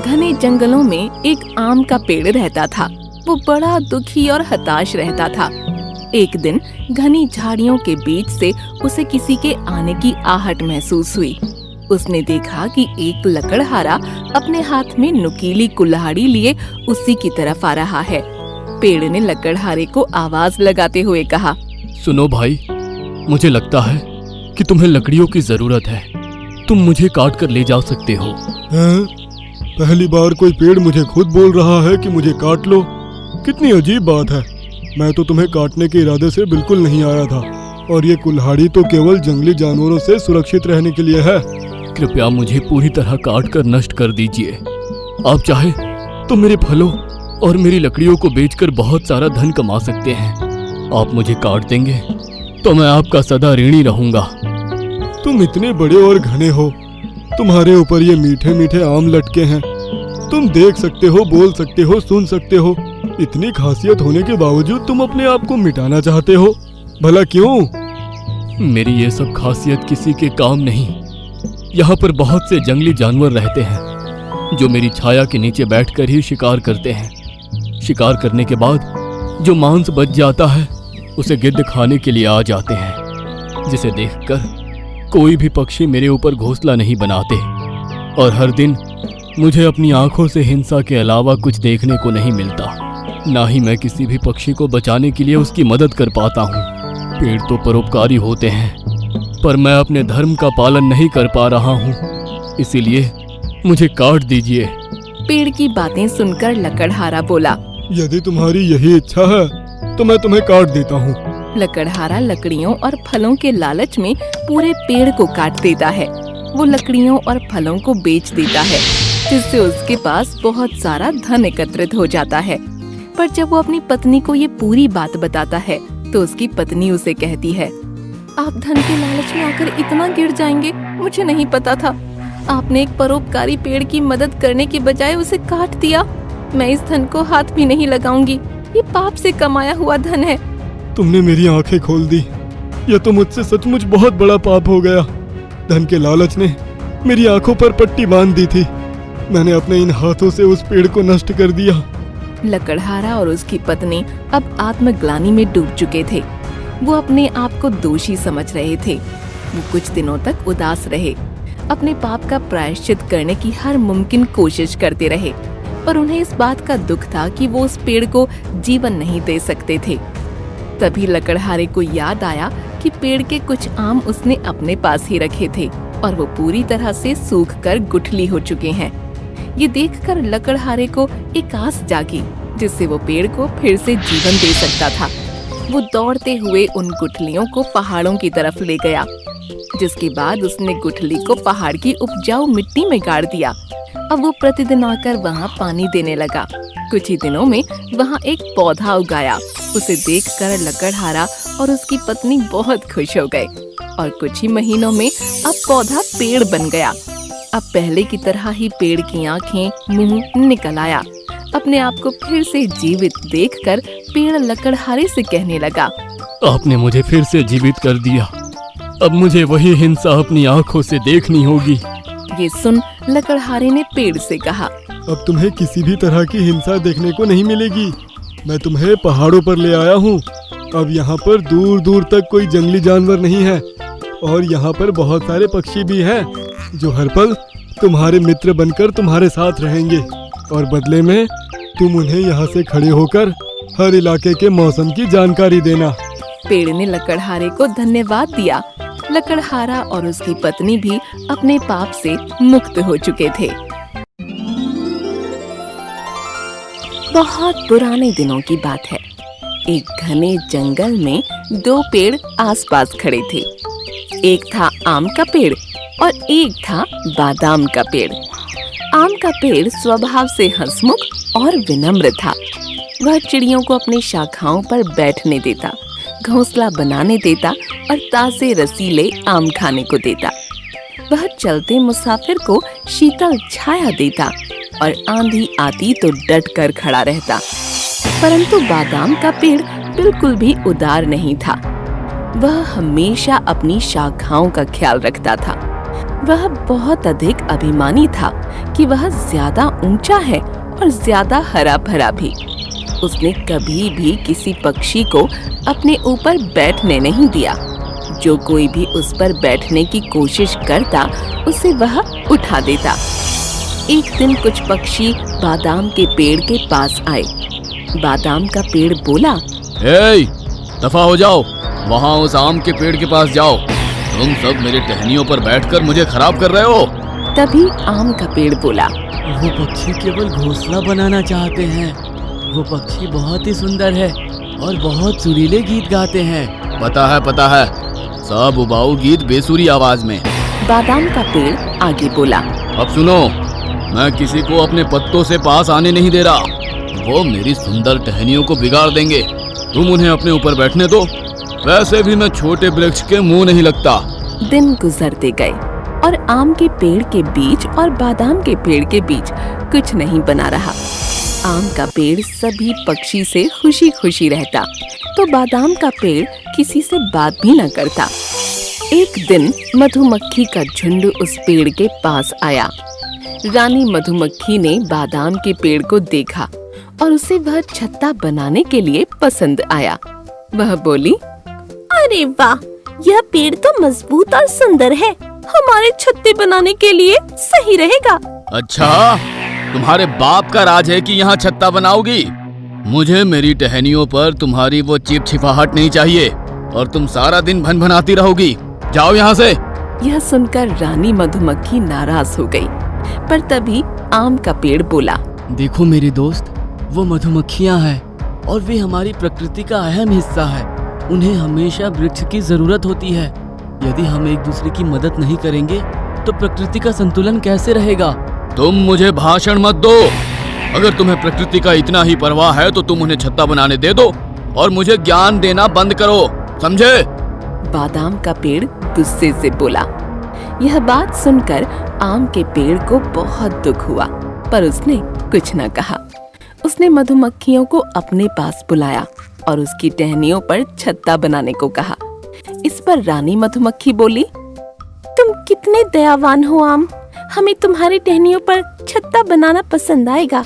घने जंगलों में एक आम का पेड़ रहता था। वो बड़ा दुखी और हताश रहता था। एक दिन घनी झाड़ियों के बीच से उसे किसी के आने की आहट महसूस हुई। उसने देखा कि एक लकड़हारा अपने हाथ में नुकीली कुल्हाड़ी लिए उसी की तरफ आ रहा है। पेड़ ने लकड़हारे को आवाज लगाते हुए कहा, सुनो भाई, मुझे लगता है कि तुम्हें लकड़ियों की जरूरत है। तुम मुझे काट कर ले जा सकते हो। पहली बार कोई पेड़ मुझे खुद बोल रहा है कि मुझे काट लो। कितनी अजीब बात है। मैं तो तुम्हें काटने के इरादे से बिल्कुल नहीं आया था, और ये कुल्हाड़ी तो केवल जंगली जानवरों से सुरक्षित रहने के लिए है। कृपया मुझे पूरी तरह काट कर नष्ट कर दीजिए। आप चाहे तो मेरे फलों और मेरी लकड़ियों को बेचकर बहुत सारा धन कमा सकते हैं। आप मुझे काट देंगे तो मैं आपका सदा ऋणी रहूंगा। तुम इतने बड़े और घने हो, तुम्हारे ऊपर ये मीठे मीठे आम लटके हैं। तुम देख सकते हो, बोल सकते हो, सुन सकते हो। इतनी खासियत होने के बावजूद तुम अपने आप को मिटाना चाहते हो। भला क्यों? मेरी ये सब खासियत किसी के काम नहीं। यहाँ पर बहुत से जंगली जानवर रहते हैं जो मेरी छाया के नीचे बैठकर ही शिकार करते हैं। शिकार करने के बाद जो मांस बच जाता है उसे गिद्ध खाने के लिए आ जाते हैं, जिसे देखकर कोई भी पक्षी मेरे ऊपर घोंसला नहीं बनाते। और हर दिन मुझे अपनी आंखों से हिंसा के अलावा कुछ देखने को नहीं मिलता। ना ही मैं किसी भी पक्षी को बचाने के लिए उसकी मदद कर पाता हूँ। पेड़ तो परोपकारी होते हैं, पर मैं अपने धर्म का पालन नहीं कर पा रहा हूँ, इसीलिए मुझे काट दीजिए। पेड़ की बातें सुनकर लकड़हारा बोला, यदि तुम्हारी यही इच्छा है तो मैं तुम्हें काट देता हूँ। लकड़हारा लकड़ियों और फलों के लालच में पूरे पेड़ को काट देता है। वो लकड़ियों और फलों को बेच देता है, जिससे उसके पास बहुत सारा धन एकत्रित हो जाता है। पर जब वो अपनी पत्नी को ये पूरी बात बताता है तो उसकी पत्नी उसे कहती है, आप धन के लालच में आकर इतना गिर जाएंगे, मुझे नहीं पता था। आपने एक परोपकारी पेड़ की मदद करने की बजाय उसे काट दिया। मैं इस धन को हाथ भी नहीं लगाऊंगी। ये पाप से कमाया हुआ धन है। तुमने मेरी आंखें खोल दी। यह तो मुझसे सचमुच बहुत बड़ा पाप हो गया। धन के लालच ने मेरी आंखों पर पट्टी बांध दी थी। मैंने अपने इन हाथों से उस पेड़ को नष्ट कर दिया। लकड़हारा और उसकी पत्नी अब आत्मग्लानि में डूब चुके थे। वो अपने आप को दोषी समझ रहे थे। वो कुछ दिनों तक उदास रहे, अपने पाप का प्रायश्चित करने की हर मुमकिन कोशिश करते रहे, पर उन्हें इस बात का दुख था कि वो उस पेड़ को जीवन नहीं दे सकते थे। तभी लकड़हारे को याद आया कि पेड़ के कुछ आम उसने अपने पास ही रखे थे और वो पूरी तरह से सूख कर गुठली हो चुके हैं। ये देखकर लकड़हारे को एक आस जागी, जिससे वो पेड़ को फिर से जीवन दे सकता था। वो दौड़ते हुए उन गुठलियों को पहाड़ों की तरफ ले गया, जिसके बाद उसने गुठली को पहाड़ की उपजाऊ मिट्टी में गाड़ दिया। अब वो प्रतिदिन आकर वहाँ पानी देने लगा। कुछ ही दिनों में वहाँ एक पौधा उगाया। उसे देखकर लकड़हारा और उसकी पत्नी बहुत खुश हो गए और कुछ ही महीनों में अब पौधा पेड़ बन गया। अब पहले की तरह ही पेड़ की आंखें, मुंह निकल आया। अपने आप को फिर से जीवित देखकर पेड़ लकड़हारे से कहने लगा, आपने मुझे फिर से जीवित कर दिया। अब मुझे वही हिंसा अपनी आंखों से देखनी होगी। ये सुन लकड़हारे ने पेड़ से कहा, अब तुम्हें किसी भी तरह की हिंसा देखने को नहीं मिलेगी। मैं तुम्हें पहाड़ों पर ले आया हूँ। अब यहाँ पर दूर दूर तक कोई जंगली जानवर नहीं है, और यहाँ पर बहुत सारे पक्षी भी हैं जो हर पल तुम्हारे मित्र बनकर तुम्हारे साथ रहेंगे, और बदले में तुम उन्हें यहाँ से खड़े होकर हर इलाके के मौसम की जानकारी देना। पेड़ ने लकड़हारे को धन्यवाद दिया। लकड़हारा और उसकी पत्नी भी अपने पाप से मुक्त हो चुके थे। बहुत पुराने दिनों की बात है। एक घने जंगल में दो पेड़ आसपास खड़े थे। एक था आम का पेड़ और एक था बादाम का पेड़। आम का पेड़ स्वभाव से हंसमुख और विनम्र था। वह चिड़ियों को अपनी शाखाओं पर बैठने देता, घोंसला बनाने देता और ताजे रसीले आम खाने को देता। वह चलते मुसाफिर को शीतल छाया देता और आंधी आती तो डट कर खड़ा रहता। परंतु बादाम का पेड़ बिल्कुल भी उदार नहीं था। वह हमेशा अपनी शाखाओं का ख्याल रखता था। वह बहुत अधिक अभिमानी था कि वह ज्यादा ऊंचा है और ज्यादा हरा भरा भी। उसने कभी भी किसी पक्षी को अपने ऊपर बैठने नहीं दिया। जो कोई भी उस पर बैठने की कोशिश करता उसे वह उठा देता। एक दिन कुछ पक्षी बादाम के पेड़ के पास आए। बादाम का पेड़ बोला, ए, दफा हो जाओ, वहाँ उस आम के पेड़ के पास जाओ। तुम सब मेरी टहनियों पर बैठकर मुझे खराब कर रहे हो। तभी आम का पेड़ बोला, वो पक्षी केवल घोंसला बनाना चाहते हैं। वो पक्षी बहुत ही सुंदर है और बहुत सुरीले गीत गाते हैं। पता है, सब उबाऊ गीत बेसुरी आवाज में। बादाम का पेड़ आगे बोला, अब सुनो, मैं किसी को अपने पत्तों से पास आने नहीं दे रहा। वो मेरी सुंदर टहनियों को बिगाड़ देंगे। तुम उन्हें अपने ऊपर बैठने दो। वैसे भी मैं छोटे वृक्ष के मुंह नहीं लगता। दिन गुजरते गए और आम के पेड़ के बीच और बादाम के पेड़ के बीच कुछ नहीं बना रहा। आम का पेड़ सभी पक्षी से खुशी खुशी रहता, तो बादाम का पेड़ किसी से बात भी न करता। एक दिन मधुमक्खी का झुंड उस पेड़ के पास आया। रानी मधुमक्खी ने बादाम के पेड़ को देखा और उसे वह छत्ता बनाने के लिए पसंद आया। वह बोली, अरे वाह, यह पेड़ तो मजबूत और सुंदर है। हमारे छत्ते बनाने के लिए सही रहेगा। अच्छा, तुम्हारे बाप का राज है कि यहाँ छत्ता बनाओगी? मुझे मेरी टहनियों पर तुम्हारी वो चिपचिपाहट नहीं चाहिए और तुम सारा दिन भनभनाती रहोगी। जाओ यहाँ से। यह सुनकर रानी मधुमक्खी नाराज हो गई, पर तभी आम का पेड़ बोला, देखो मेरे दोस्त, वो मधुमक्खियाँ हैं और वे हमारी प्रकृति का अहम हिस्सा है। उन्हें हमेशा वृक्ष की जरूरत होती है। यदि हम एक दूसरे की मदद नहीं करेंगे तो प्रकृति का संतुलन कैसे रहेगा? तुम मुझे भाषण मत दो। अगर तुम्हें प्रकृति का इतना ही परवाह है तो तुम उन्हें छत्ता बनाने दे दो और मुझे ज्ञान देना बंद करो, समझे? बादाम का पेड़ गुस्से से बोला। यह बात सुनकर आम के पेड़ को बहुत दुख हुआ, पर उसने कुछ न कहा। उसने मधुमक्खियों को अपने पास बुलाया और उसकी टहनियों पर छत्ता बनाने को कहा। इस पर रानी मधुमक्खी बोली, तुम कितने दयावान हो आम, हमें तुम्हारी टहनियों पर छत्ता बनाना पसंद आएगा।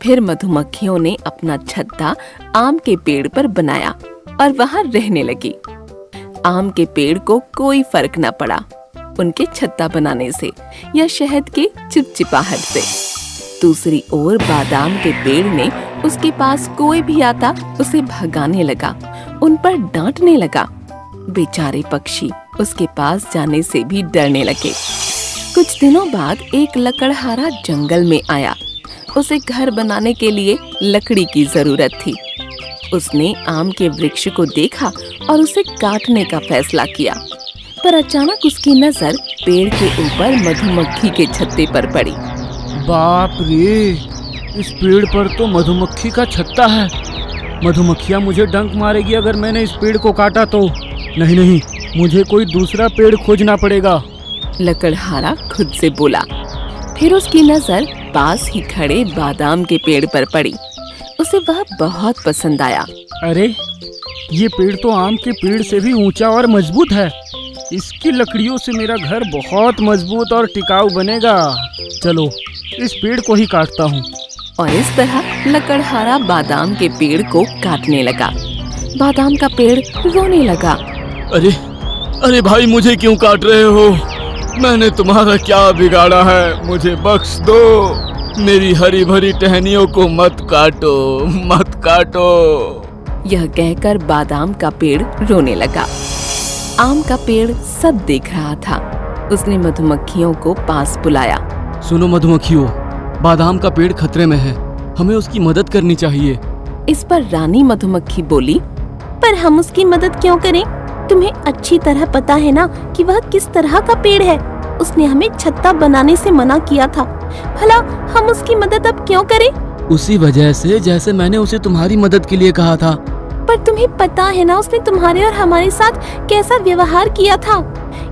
फिर मधुमक्खियों ने अपना छत्ता आम के पेड़ पर बनाया और वहां रहने लगी। आम के पेड़ को कोई फर्क न पड़ा उनके छत्ता बनाने से या शहद के चिपचिपाहट से। दूसरी ओर बादाम के पेड़ ने उसके पास कोई भी आता उसे भगाने लगा, उन पर डांटने लगा। बेचारे पक्षी उसके पास जाने से भी डरने लगे। कुछ दिनों बाद एक लकड़हारा जंगल में आया। उसे घर बनाने के लिए लकड़ी की जरूरत थी। उसने आम के वृक्ष को देखा और उसे काटने का फैसला किया, पर अचानक उसकी नजर पेड़ के ऊपर मधुमक्खी के छत्ते पर पड़ी। बाप रे, इस पेड़ पर तो मधुमक्खी का छत्ता है। मधुमक्खियाँ मुझे डंक मारेगी अगर मैंने इस पेड़ को काटा तो। नहीं, मुझे कोई दूसरा पेड़ खोजना पड़ेगा। लकड़हारा खुद से बोला। फिर उसकी नजर पास ही खड़े बादाम के पेड़ पर पड़ी। उसे वह बहुत पसंद आया। अरे, ये पेड़ तो आम के पेड़ से भी ऊंचा और मजबूत है। इसकी लकड़ियों से मेरा घर बहुत मजबूत और टिकाऊ बनेगा। चलो, इस पेड़ को ही काटता हूँ। और इस तरह लकड़हारा बादाम के पेड़ को काटने लगा। बादाम का पेड़ रोने लगा। अरे भाई, मुझे क्यों काट रहे हो? मैंने तुम्हारा क्या बिगाड़ा है? मुझे बख्श दो। मेरी हरी भरी टहनियों को मत काटो। यह कहकर बादाम का पेड़ रोने लगा। आम का पेड़ सब देख रहा था। उसने मधुमक्खियों को पास बुलाया। सुनो मधुमक्खियों, बादाम का पेड़ खतरे में है, हमें उसकी मदद करनी चाहिए। इस पर रानी मधुमक्खी बोली, पर हम उसकी मदद क्यों करें? तुम्हें अच्छी तरह पता है ना कि वह किस तरह का पेड़ है। उसने हमें छत्ता बनाने से मना किया था। भला हम उसकी मदद अब क्यों करें? उसी वजह से जैसे मैंने उसे तुम्हारी मदद के लिए कहा था। पर तुम्हें पता है ना उसने तुम्हारे और हमारे साथ कैसा व्यवहार किया था।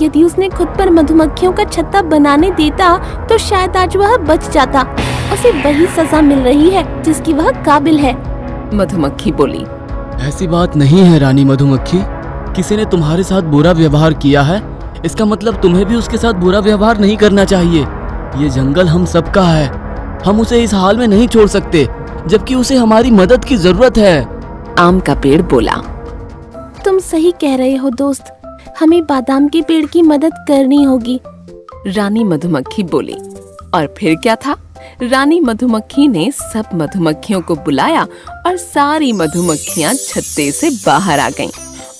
यदि उसने खुद पर मधुमक्खियों का छत्ता बनाने देता तो शायद आज वह बच जाता। उसे वही सजा मिल रही है जिसकी वह काबिल है। मधुमक्खी बोली। ऐसी बात नहीं है रानी मधुमक्खी, किसी ने तुम्हारे साथ बुरा व्यवहार किया है इसका मतलब तुम्हें भी उसके साथ बुरा व्यवहार नहीं करना चाहिए। ये जंगल हम सबका है, हम उसे इस हाल में नहीं छोड़ सकते, जबकि उसे हमारी मदद की जरूरत है। आम का पेड़ बोला। तुम सही कह रहे हो दोस्त, हमें बादाम के पेड़ की मदद करनी होगी। रानी मधुमक्खी बोली। और फिर क्या था, रानी मधुमक्खी ने सब मधुमक्खियों को बुलाया और सारी मधुमक्खियां छत्ते से बाहर आ गईं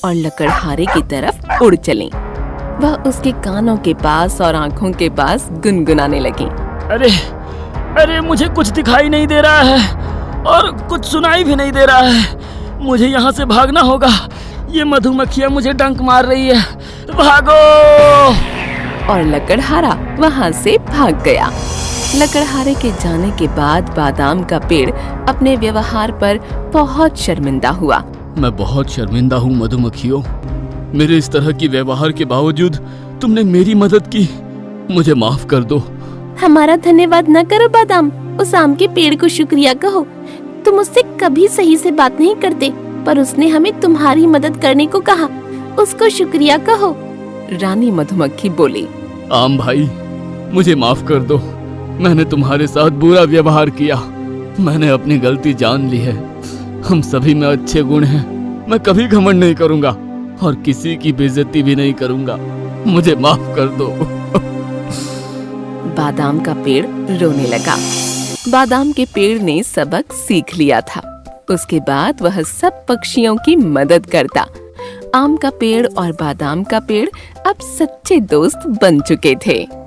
और लकड़हारे की तरफ उड़ चलीं। वह उसके कानों के पास और आंखों के पास गुनगुनाने लगी। अरे अरे, मुझे कुछ दिखाई नहीं दे रहा है और कुछ सुनाई भी नहीं दे रहा है। मुझे यहाँ से भागना होगा। ये मधुमक्खियाँ मुझे डंक मार रही है। भागो! और लकड़हारा वहाँ से भाग गया। लकड़हारे के जाने के बाद बादाम का पेड़ अपने व्यवहार पर बहुत शर्मिंदा हुआ। मैं बहुत शर्मिंदा हूँ मधुमक्खियों। मेरे इस तरह की व्यवहार के बावजूद तुमने मेरी मदद की। मुझे माफ कर दो। हमारा धन्यवाद न करो बादाम, उस आम के पेड़ को शुक्रिया कहो। तुम उससे कभी सही से बात नहीं करते, पर उसने हमें तुम्हारी मदद करने को कहा। उसको शुक्रिया कहो। रानी मधुमक्खी बोली। आम भाई, मुझे माफ कर दो। मैंने तुम्हारे साथ बुरा व्यवहार किया। मैंने अपनी गलती जान ली है। हम सभी में अच्छे गुण हैं। मैं कभी घमंड नहीं करूंगा और किसी की बेइज्जती भी नहीं करूंगा। मुझे माफ कर दो। बादाम का पेड़ रोने लगा। बादाम के पेड़ ने सबक सीख लिया था। उसके बाद वह सब पक्षियों की मदद करता। आम का पेड़ और बादाम का पेड़ अब सच्चे दोस्त बन चुके थे।